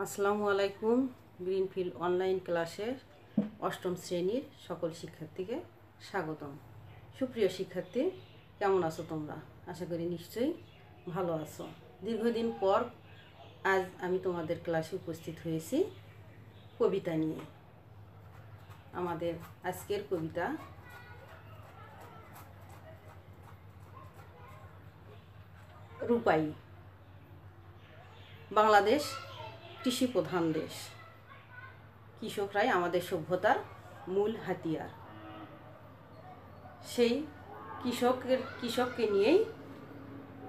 আসসালামু আলাইকুম। Greenfield online ক্লাসের অষ্টম শ্রেণীর সকল শিক্ষার্থীকে স্বাগতম। সুপ্রিয় শিক্ষার্থী, কেমন আছো তোমরা? আশা করি নিশ্চয়ই ভালো আছো। দীর্ঘদিন পর আজ আমি তোমাদের ক্লাসে উপস্থিত হয়েছি কবিতা নিয়ে। আমাদের আজকের কবিতা রূপাই। বাংলাদেশ কৃষি প্রধান দেশ। কৃষকরাই আমাদের সভ্যতার মূল হাতিয়ার। সেই কৃষককে নিয়েই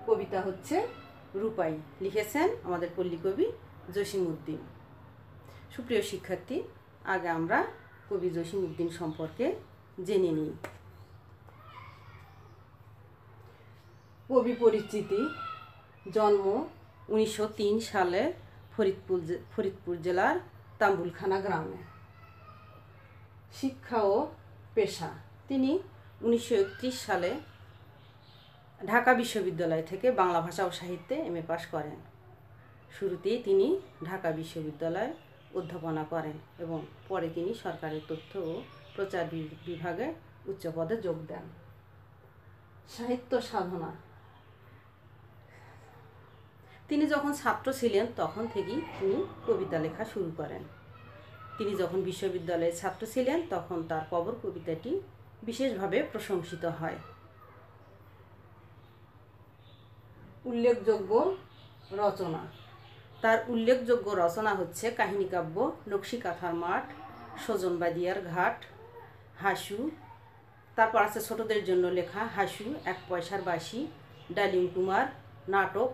কবিতা হচ্ছে রূপাই। লিখেছেন আমাদের পল্লী কবি জসিমউদ্দিন। সুপ্রিয় শিক্ষার্থী, আগে আমরা কবি জসিমউদ্দিন সম্পর্কে জেনে নিই। কবি পরিচিতি: জন্ম 1903 সালে ফরিদপুর জেলার তাম্বুলখানা গ্রামে। শিক্ষা ও পেশা: তিনি 1931 সালে ঢাকা বিশ্ববিদ্যালয় থেকে বাংলা ভাষা ও সাহিত্যে MA পাশ করেন। শুরুতেই তিনি ঢাকা বিশ্ববিদ্যালয়ে অধ্যাপনা করেন এবং পরে তিনি সরকারের তথ্য ও প্রচার বিভাগে উচ্চ পদে যোগ দেন। সাহিত্য সাধনা: তিনি যখন ছাত্র ছিলেন তখন থেকেই তিনি কবিতা লেখা শুরু করেন। তিনি যখন বিশ্ববিদ্যালয়ের ছাত্র ছিলেন তখন তার কবর কবিতাটি বিশেষভাবে প্রশংসিত হয়। উল্লেখযোগ্য রচনা: তার উল্লেখযোগ্য রচনা হচ্ছে কাহিনী কাব্য নকশিকাঁথার মাঠ, সজনবাদিয়ার ঘাট, হাসু। তারপর আছে ছোটদের জন্য লেখা হাসু, এক পয়সার বাসি, ডালিম কুমার, নাটক,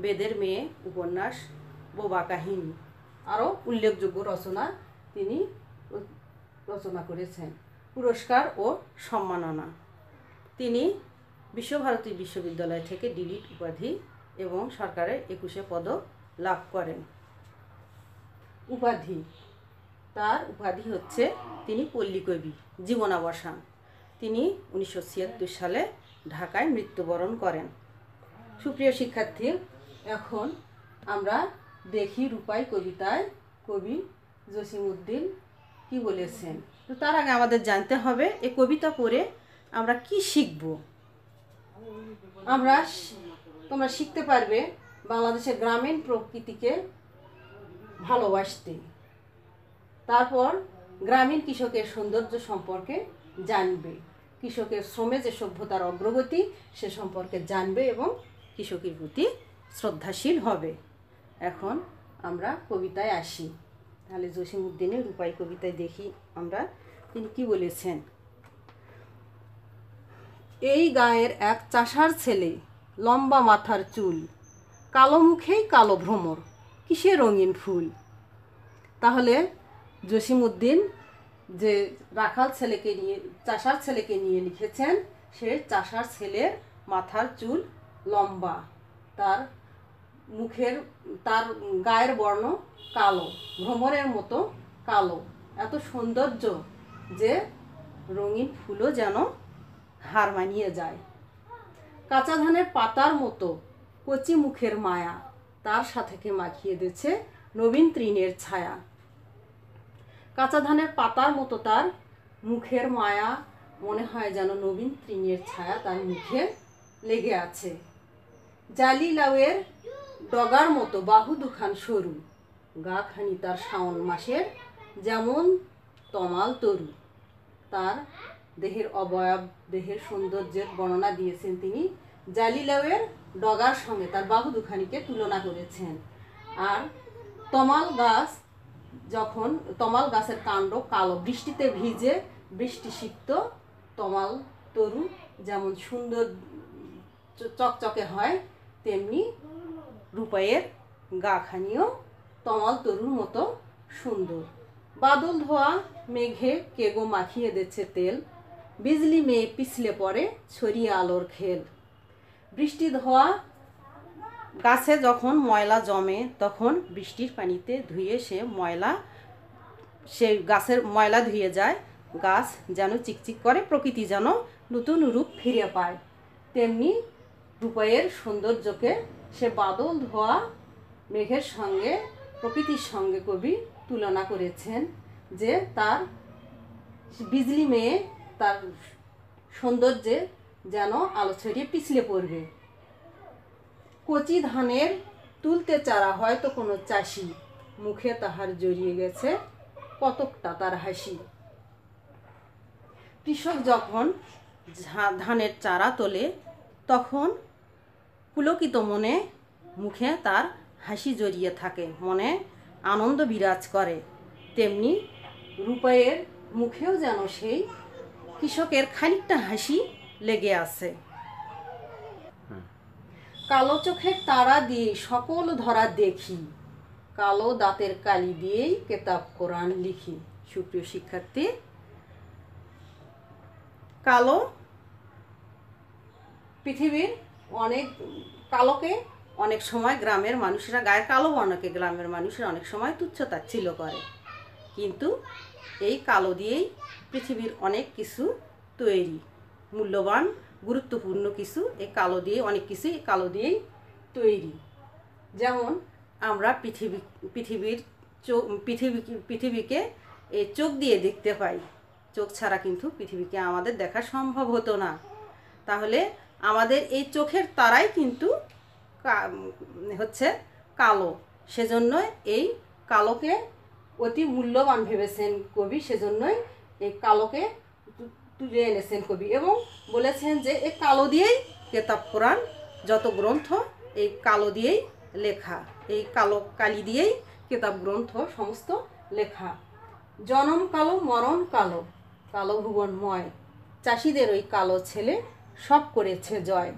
বেদের মেয়ে, উপন্যাস, বোবা কাহিনী। আরও উল্লেখযোগ্য রচনা তিনি রচনা করেছেন। পুরস্কার ও সম্মাননা: তিনি বিশ্বভারতী বিশ্ববিদ্যালয় থেকে ডিলিট উপাধি এবং সরকারের 21 পদক লাভ করেন। উপাধি: তার উপাধি হচ্ছে তিনি পল্লী কবি জীবনাবসান। তিনি 1976 সালে ঢাকায় মৃত্যুবরণ করেন। সুপ্রিয় শিক্ষার্থী, এখন আমরা দেখি রূপাই কবিতায় কবি জসিমউদ্দিন কি বলেছেন। তো তার আগে আমাদের জানতে হবে এই কবিতা পড়ে আমরা কি শিখব। তোমরা শিখতে পারবে বাংলাদেশের গ্রামীণ প্রকৃতিকে ভালোবাসতে। তারপর গ্রামীণ কৃষকের সৌন্দর্য সম্পর্কে জানবে। কৃষকের শ্রমে যে সভ্যতার অগ্রগতি সে সম্পর্কে জানবে এবং কৃষকের প্রতি শ্রদ্ধাশীল হবে। এখন আমরা কবিতায় আসি। তাহলে জসিমউদ্দিনের রূপাই কবিতায় দেখি আমরা তিনি কি বলেছেন। এই গায়ের এক চাষার ছেলে, লম্বা মাথার চুল, কালো মুখেই কালো ভ্রমর, কিসে রঙিন ফুল। তাহলে জসিমউদ্দিন যে চাষার ছেলেকে নিয়ে লিখেছেন, সে চাষার ছেলের মাথার চুল লম্বা, তার গায়ের বর্ণ কালো, ভ্রমরের মতো কালো, এত সৌন্দর্য যে রঙিন ফুলও যেন হার মানিয়ে যায়। কাঁচা ধানের পাতার মতো কচি মুখের মায়া, তার সাথেকে মাখিয়ে দিয়েছে নবীন তৃণের ছায়া। কাঁচা ধানের পাতার মতো তার মুখের মায়া, মনে হয় যেন নবীন তৃণের ছায়া তার মুখে লেগে আছে। জালি লাউয়ের ডগার মতো বাহু দুখান সরু, গা খানি তার শাওন মাসের যেমন তমাল তরু। তার দেহের অবয়ব, দেহের সৌন্দর্যের বর্ণনা দিয়েছেন তিনি জালি লাউয়ের ডগার সঙ্গে তার বাহু দুখানিকে তুলনা করেছেন। আর তমাল গাছের কাণ্ড কালো, বৃষ্টিতে ভিজে বৃষ্টিসিক্ত তমাল তরু যেমন সুন্দর চকচকে হয়, তেমনি রূপাইয়ের গাখানিও তমাল তরুর মতো সুন্দর। বাদল ধোয়া মেঘে কেগো মাখিয়ে দিচ্ছে তেল, বিজলি মেয়ে পিছলে পড়ে ছড়িয়ে আলোর খেল। বৃষ্টি ধোয়া গাছে যখন ময়লা জমে তখন বৃষ্টির পানিতে ধুয়ে সে গাছের ময়লা ধুয়ে যায়, গাছ যেন চিকচিক করে, প্রকৃতি যেন নতুন রূপ ফিরে পায়। তেমনি রূপাইয়ের সৌন্দর্যকে সে বাদল ধোয়া মেঘের সঙ্গে প্রকৃতির সঙ্গে কবি তুলনা করেছেন যে তার বিজলি মেয়ে তার সৌন্দর্যে যেন আলো ছড়িয়ে পিছলে পড়বে। কচি ধানের তুলতে চারা হয়তো কোনো চাষি, মুখে তাহার জড়িয়ে গেছে কতকটা তার হাসি। কৃষক যখন ধানের চারা তোলে তখন পুলকিত মনে মুখে তার হাসি জড়িয়ে থাকে, মনে আনন্দ বিরাজ করে। তেমনি রূপাইয়ের মুখেও যেন সেই কৃষকের খানিকটা হাসি লেগে আছে। কালো চোখের তারা দিয়ে সকল ধরা দেখি, কালো দাঁতের কালি দিয়েই কেতাব কোরআন লিখি। সুপ্রিয় শিক্ষার্থী, কালো পৃথিবীর কালোকে অনেক সময় গ্রামের মানুষেরা, গায়ের কালো বর্ণকে গ্রামের মানুষেরা অনেক সময় তুচ্ছ-তাচ্ছিল্য করে, কিন্তু এই কালো দিয়েই পৃথিবীর অনেক কিছু তৈরি, মূল্যবান গুরুত্বপূর্ণ কিছু এই কালো দিয়ে, অনেক কিছুই কালো দিয়েই তৈরি। যেমন আমরা পৃথিবীকে এই চোখ দিয়ে দেখতে পাই, চোখ ছাড়া কিন্তু পৃথিবীকে আমাদের দেখা সম্ভব হতো না। তাহলে আমাদের এই চোখের তারাই কিন্তু হচ্ছে কালো, সেজন্য এই কালোকে অতি মূল্যবান ভেবেছেন কবি, সেজন্যই এই কালোকে তুলে এনেছেন কবি এবং বলেছেন যে এই কালো দিয়েই কেতাব কোরআন, যত গ্রন্থ এই কালো দিয়েই লেখা, এই কালি দিয়েই কেতাব গ্রন্থ সমস্ত লেখা। জনম কালো মরণ কালো, কালো ভুবনময়, চাষিদের ওই কালো ছেলে সব করেছে জয়।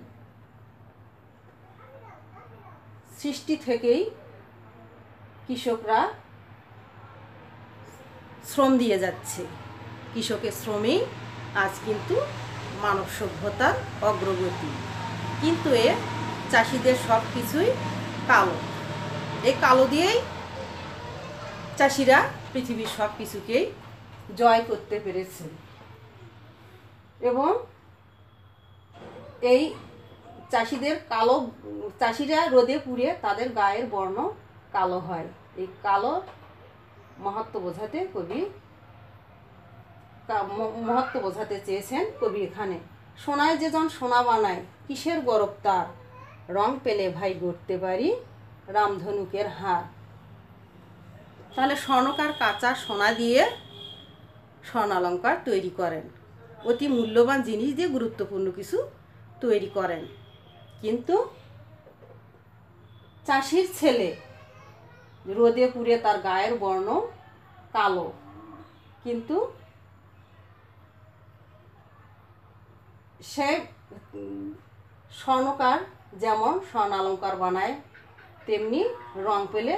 সৃষ্টি থেকেই কৃষকরা শ্রম দিয়ে যাচ্ছে, কৃষকের শ্রমেই আজ কিন্তু মানব সভ্যতার অগ্রগতি। কিন্তু এ চাষিদের সব কিছুই কালো, এই কালো দিয়েই চাষিরা পৃথিবীর সব কিছুকেই জয় করতে পেরেছে এবং এই চাষিরা রোদে পুড়ে তাদের গায়ের বর্ণ কালো হয়। এই কালো মহত্ব বোঝাতে চেয়েছেন কবি এখানে। সোনায় যে জন সোনা বানায়, কিসের গরব তার, রং পেলে ভাই গড়তে পারি রামধনুকের হার। তাহলে স্বর্ণকার কাঁচা সোনা দিয়ে স্বর্ণালঙ্কার তৈরি করেন, অতি মূল্যবান জিনিস দিয়ে গুরুত্বপূর্ণ কিছু তৈরি করেন। কিন্তু চাষির ছেলে রোদে পুড়ে তার গায়ের বর্ণ কালো, কিন্তু সে স্বর্ণকার যেমন স্বর্ণালঙ্কার বানায়, তেমনি রং পেলে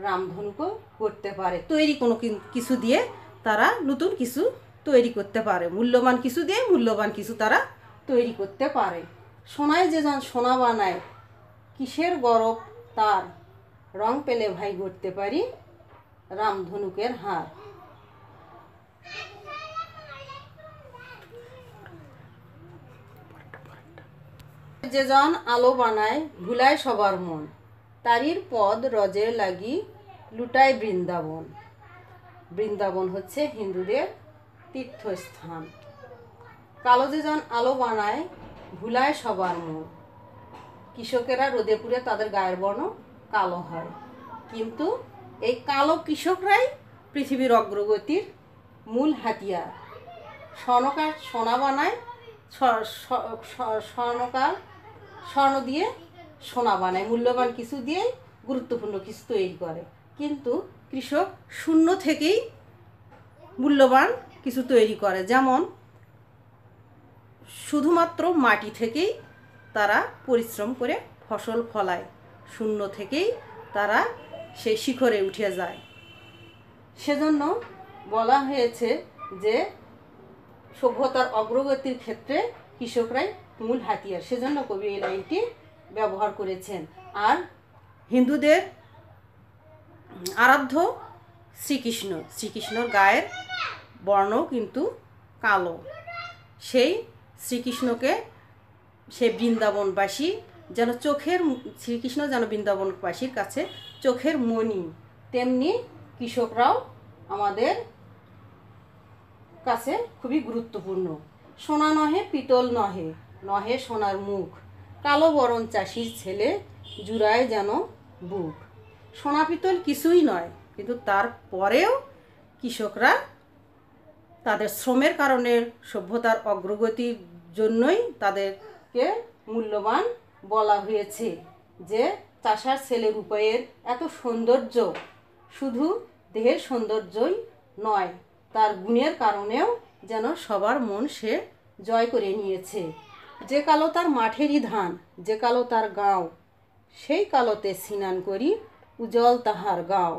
রামধনুকও করতে পারে। তৈরি কোনো কিছু দিয়ে তারা নতুন কিছু তৈরি করতে পারে, মূল্যবান কিছু দিয়ে মূল্যবান কিছু তারা তৈরি করতে পারে। সোনায় যে জন সোনা বানায়, কিসের গরব তার, রং পেলে ভাই গড়তে পারি রামধনুকের হার। যে জন আলো বানায় ভুলায় সবার মন, তারির পদ রজে লাগি লুটায় বৃন্দাবন। বৃন্দাবন হচ্ছে হিন্দুদের তীর্থস্থান। কালো যে জন আলো বানায় ভুলায় সবার মন, কৃষকেরা রোদে পুড়ে তাদের গায়ের বর্ণ কালো হয়, কিন্তু এই কালো কৃষকরাই পৃথিবীর অগ্রগতির মূল হাতিয়ার। স্বর্ণকার সোনা বানায়, স্বর্ণ দিয়ে সোনা বানায়, মূল্যবান কিছু দিয়ে গুরুত্বপূর্ণ কিছু তৈরি করে, কিন্তু কৃষক শূন্য থেকেই মূল্যবান কিছু তৈরি করে। যেমন শুধুমাত্র মাটি থেকেই তারা পরিশ্রম করে ফসল ফলায়, শূন্য থেকেই তারা সেই শিখরে উঠে যায়। সেজন্য বলা হয়েছে যে সভ্যতার অগ্রগতির ক্ষেত্রে কৃষকরাই মূল হাতিয়ার, সেজন্য কবি এই লাইনটি ব্যবহার করেছেন। আর হিন্দুদের আরাধ্য শ্রীকৃষ্ণর গায়ের বর্ণ কিন্তু কালো। সেই শ্রীকৃষ্ণকে সে বৃন্দাবনবাসী যেন শ্রীকৃষ্ণ যেন বৃন্দাবনবাসীর কাছে চোখের মণি, তেমনি কৃষকরাও আমাদের কাছে খুবই গুরুত্বপূর্ণ। সোনা নহে পিতল নহে, নহে সোনার মুখ, কালো বরণ চাষির ছেলে, জুড়ায় যেন বুক। সোনা পিতল কিছুই নয়, কিন্তু তারপরেও কৃষকরা তাদের শ্রমের কারণে সভ্যতার অগ্রগতির জন্যই তাদেরকে মূল্যবান বলা হয়েছে। যে চাষার ছেলে রূপাইয়ের এত সৌন্দর্য শুধু দেহের সৌন্দর্যই নয়, তার গুণের কারণেও যেন সবার মন সে জয় করে নিয়েছে। যে কালো তার মাঠেরই ধান, যে কালো তার গাঁও, সেই কালোতে স্নান করি, উজ্জ্বল তাহার গাঁও।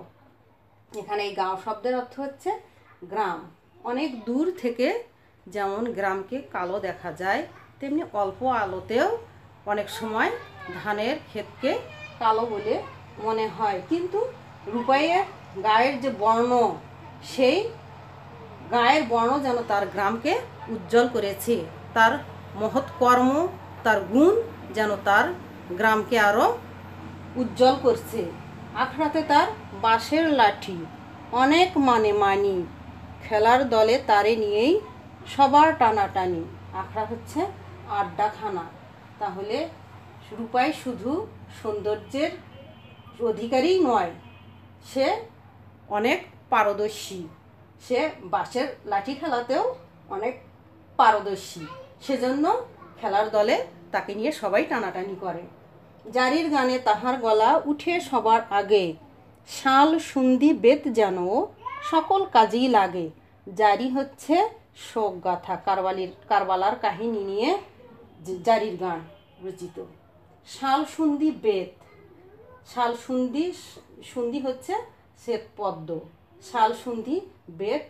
এখানে এই গাঁও শব্দের অর্থ হচ্ছে গ্রাম। অনেক দূর থেকে যেমন গ্রামকে কালো দেখা যায়, তেমনি অল্প আলোতেও অনেক সময় ধানের ক্ষেতকে কালো বলে মনে হয়। কিন্তু রূপাইয়ের গায়ের যে বর্ণ, সেই গায়ের বর্ণ যেন তার গ্রামকে উজ্জ্বল করেছে। তার মহৎ কর্ম, তার গুণ যেন তার গ্রামকে আরও উজ্জ্বল করছে। আখড়াতে তার বাঁশের লাঠি, অনেক মানে মানি, খেলার দলে তারে নিয়েই সবার টানাটানি। আখড়া হচ্ছে আড্ডাখানা। তাহলে রূপাই শুধু সৌন্দর্যের অধিকারী নয়, সে অনেক পারদর্শী। সে বাঁশের লাঠি খেলাতেও অনেক পারদর্শী, সেজন্য খেলার দলে তাকে নিয়ে সবাই টানাটানি করে। জারির গানে তাহার গলা উঠে সবার আগে, শাল সুন্দি বেত যেন সকল কাজেই লাগে। জারি হচ্ছে শোক গাথা, কারবালার কাহিনী নিয়ে জারির গান রচিত। শাল সুন্দি বেত, শাল সুন্দি হচ্ছে শ্বেত পদ্ম, শাল সুন্দি বেত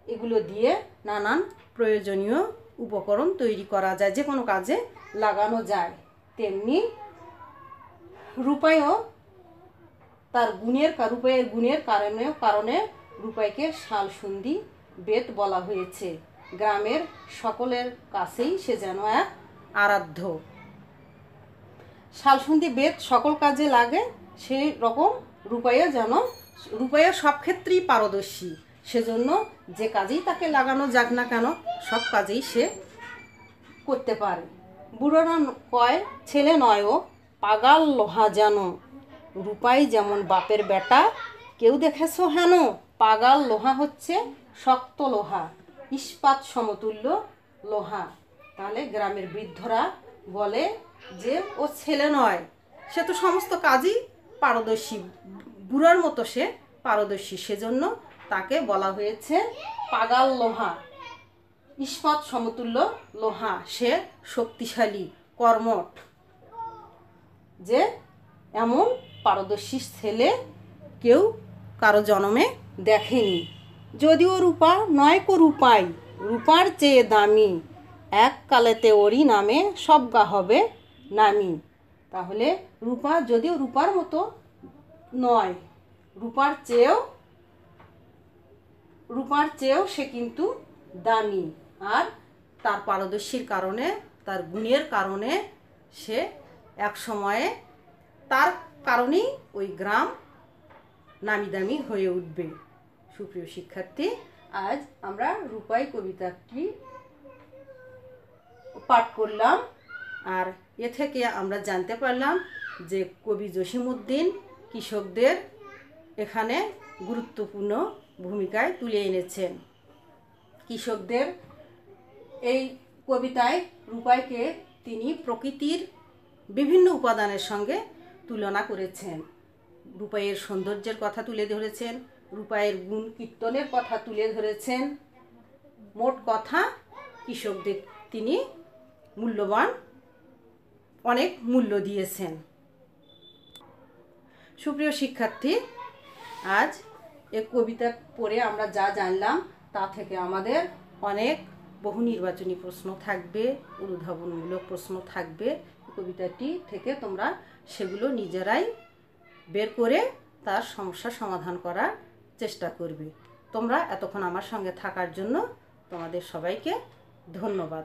এগুলো দিয়ে নানান প্রয়োজনীয় উপকরণ তৈরি করা যায়, যে কোনো কাজে লাগানো যায়। তেমনি রূপাইও তার রূপাইয়ের গুণের কারণে রূপাইকে শাল সুন্দি বেত বলা হয়েছে। গ্রামের সকলের কাছেই সে যেন এক আরাধ্য। শালসুন্দি বেত সকল কাজে লাগে, সেই রকম রূপাইও সব ক্ষেত্রেই পারদর্শী। সেজন্য যে কাজেই তাকে লাগানো যাক না কেন, সব কাজেই সে করতে পারে। বুড়োরা কয় ছেলে নয় ও পাগাল লোহা যেন, রূপাই যেমন বাপের বেটা, কেউ দেখেছো হেন। পাগাল লোহা হচ্ছে শক্ত লোহা, ইস্পাত সমতুল্য লোহা। তাহলে গ্রামের বৃদ্ধরা বলে যে ও ছেলে নয়, সে তো সমস্ত কাজই পারদর্শী, বুড়োর মতো সে পারদর্শী। সেজন্য তাকে বলা হয়েছে পাগাল লোহা, ইস্পাত সমতুল্য লোহা। সে শক্তিশালী, কর্মঠ। যে এমন পারদর্শী ছেলে কেউ কারো জন্মে দেখেনি। যদিও রূপা নয় কো রূপাই, রূপার চেয়ে দামি, এক কালেতে ওরই নামে সব গা হবে নামি। তাহলে রূপা যদিও রূপার মতো নয়, রূপার চেয়েও সে কিন্তু দামি। আর তার পারদর্শীর কারণে, তার গুণের কারণে সে এক সময়ে, তার কারণেই ওই গ্রাম নামি দামি হয়ে উঠবে। সুপ্রিয় শিক্ষার্থী, আজ আমরা রূপাই কবিতাটি পাঠ করলাম। আর এ থেকে আমরা জানতে পারলাম যে কবি জসিমউদ্দিন কৃষকদের এখানে গুরুত্বপূর্ণ ভূমিকায় তুলে এনেছেন। কৃষকদের এই কবিতায় রূপাইকে তিনি প্রকৃতির বিভিন্ন উপাদানের সঙ্গে তুলনা করেছেন। রূপাইয়ের সৌন্দর্যের কথা তুলে ধরেছেন, রূপাইয়ের গুণ কীর্তনের কথা তুলে ধরেছেন। মোট কথা কৃষকদের তিনি মূল্যবান অনেক মূল্য দিয়েছেন। সুপ্রিয় শিক্ষার্থী, আজ এ কবিতা পড়ে আমরা যা জানলাম তা থেকে আমাদের অনেক বহু নির্বাচনী প্রশ্ন থাকবে, অনুধাবনমূলক প্রশ্ন থাকবে। কবিতাটি থেকে তোমরা সেগুলো নিজেরাই বের করে তার সমস্যা সমাধান করার চেষ্টা করবে। তোমরা এতক্ষণ আমার সঙ্গে থাকার জন্য তোমাদের সবাইকে ধন্যবাদ।